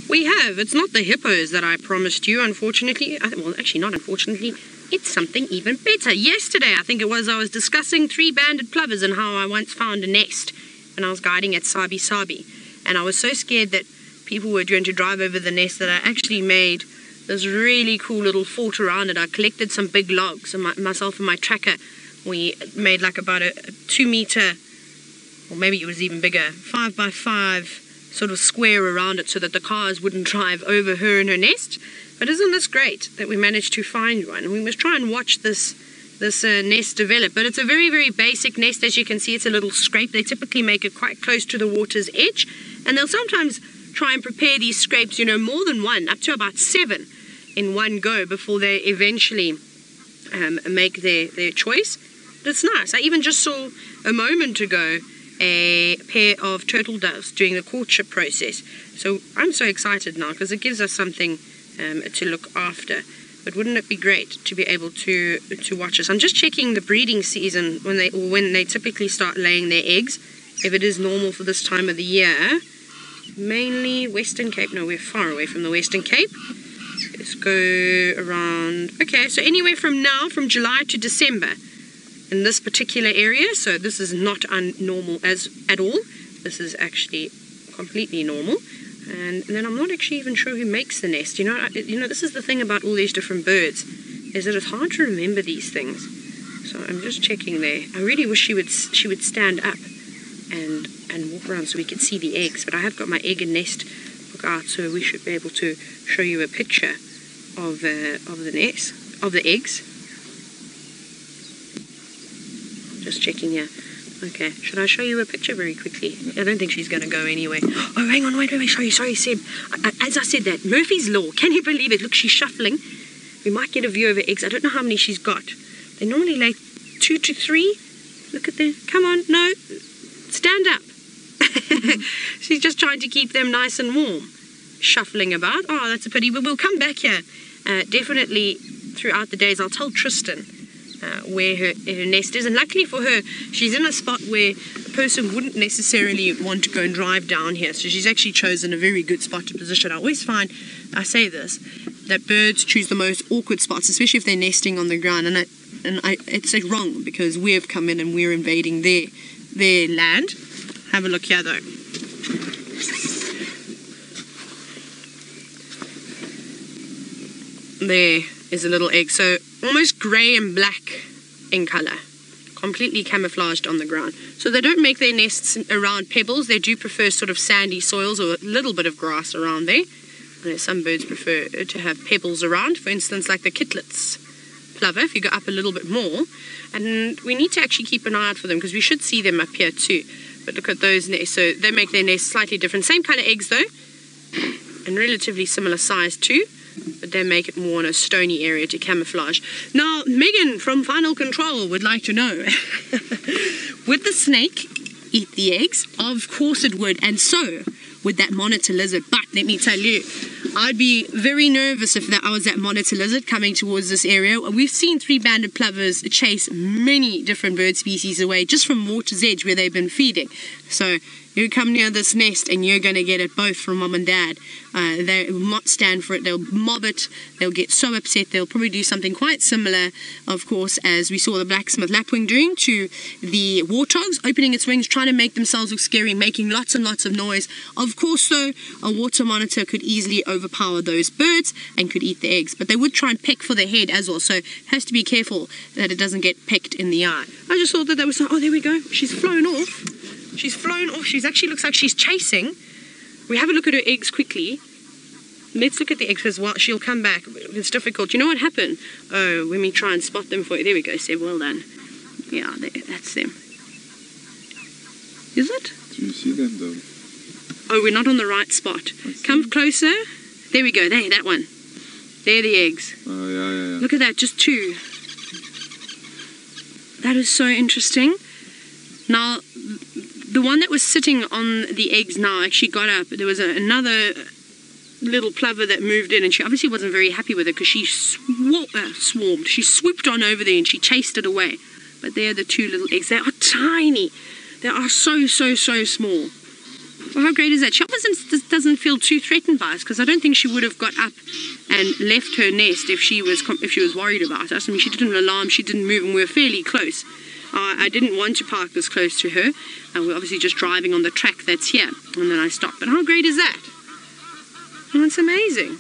We have. It's not the hippos that I promised you, unfortunately. Well, actually, not unfortunately. It's something even better. Yesterday, I think it was, I was discussing 3 banded plovers and how I once found a nest when I was guiding at Sabi. And I was so scared that people were going to drive over the nest that I actually made this really cool little fort around it. I collected some big logs, and myself and my tracker, we made like about a 2 meter, or maybe it was even bigger, 5 by 5 sort of square around it so that the cars wouldn't drive over her and her nest. But isn't this great that we managed to find one? We must try and watch this nest develop. But it's a very, very basic nest. As you can see, it's a little scrape. They typically make it quite close to the water's edge, and they'll sometimes try and prepare these scrapes, you know, more than one, up to about 7 in one go before they eventually make their choice. But it's nice. I even just saw a moment ago a pair of turtle doves doing the courtship process. So I'm so excited now because it gives us something to look after. But wouldn't it be great to be able to watch this? I'm just checking the breeding season when they typically start laying their eggs, if it is normal for this time of the year. Mainly Western Cape. No, we're far away from the Western Cape. Let's go around. Okay, so anywhere from now, from July to December in this particular area. So this is not unnormal at all. This is actually completely normal. And then I'm not actually even sure who makes the nest. You know, this is the thing about all these different birds, is that it's hard to remember these things. So I'm just checking there. I really wish she would stand up and walk around so we could see the eggs. But I have got my egg and nest book out, so we should be able to show you a picture of the nest, of the eggs. Just checking here. Okay, should I show you a picture very quickly? I don't think she's going to go anyway. Oh, hang on, wait, sorry, Seb. As I said that, Murphy's Law, can you believe it? Look, she's shuffling. We might get a view of her eggs. I don't know how many she's got. They normally lay 2 to 3. Look at them. Come on, no. Stand up. She's just trying to keep them nice and warm. Shuffling about. Oh, that's a pity. But we'll come back here. Definitely throughout the days. I'll tell Tristan where her nest is, and luckily for her, she's in a spot where a person wouldn't necessarily want to go and drive down here, so she's actually chosen a very good spot to position. I always find, I say this, that birds choose the most awkward spots, especially if they're nesting on the ground, and it's wrong because we have come in and we're invading their land. Have a look here though. There is a little egg, so almost grey and black in colour, completely camouflaged on the ground. So they don't make their nests around pebbles. They do prefer sort of sandy soils or a little bit of grass around there. And some birds prefer to have pebbles around, for instance like the Kitlet's plover, if you go up a little bit more. And we need to actually keep an eye out for them because we should see them up here too. But look at those nests. So they make their nests slightly different. Same colour eggs though, and relatively similar size too. But they make it more in a stony area to camouflage. Now, Megan from Final Control would like to know, would the snake eat the eggs? Of course it would, and so would that monitor lizard. But let me tell you, I'd be very nervous if I was that monitor lizard coming towards this area. We've seen 3 banded plovers chase many different bird species away just from water's edge where they've been feeding. So you come near this nest and you're going to get it both from mom and dad. They will not stand for it. They'll mob it. They'll get so upset. They'll probably do something quite similar, of course, as we saw the blacksmith lapwing doing to the warthogs, opening its wings, trying to make themselves look scary, making lots and lots of noise. Of course, though, a water monitor could easily overpower those birds and could eat the eggs. But they would try and peck for their head as well, so it has to be careful that it doesn't get pecked in the eye. I just thought that was, oh, there we go. She's flown off. She's flown off. She's actually looks like she's chasing. We have a look at her eggs quickly. Let's look at the eggs because she'll come back. It's difficult. You know what happened? Oh, when we try and spot them for you. There we go, Seb. Well done. Yeah, that's them. Is it? Do you see them though? Oh, we're not on the right spot. Come closer. There we go. There, that one. There are the eggs. Oh, yeah. Look at that. Just 2. That is so interesting. Now, the one that was sitting on the eggs now actually got up. There was another little plover that moved in, and she obviously wasn't very happy with it because she swarmed. She swooped on over there and she chased it away. But there are the 2 little eggs. They are tiny. They are so small. Well, how great is that? She obviously doesn't feel too threatened by us, because I don't think she would have got up and left her nest if she was worried about us. I mean, she didn't alarm, she didn't move, and we were fairly close. I didn't want to park this close to her, and we're obviously just driving on the track that's here, and then I stopped. But how great is that? Well, it's amazing.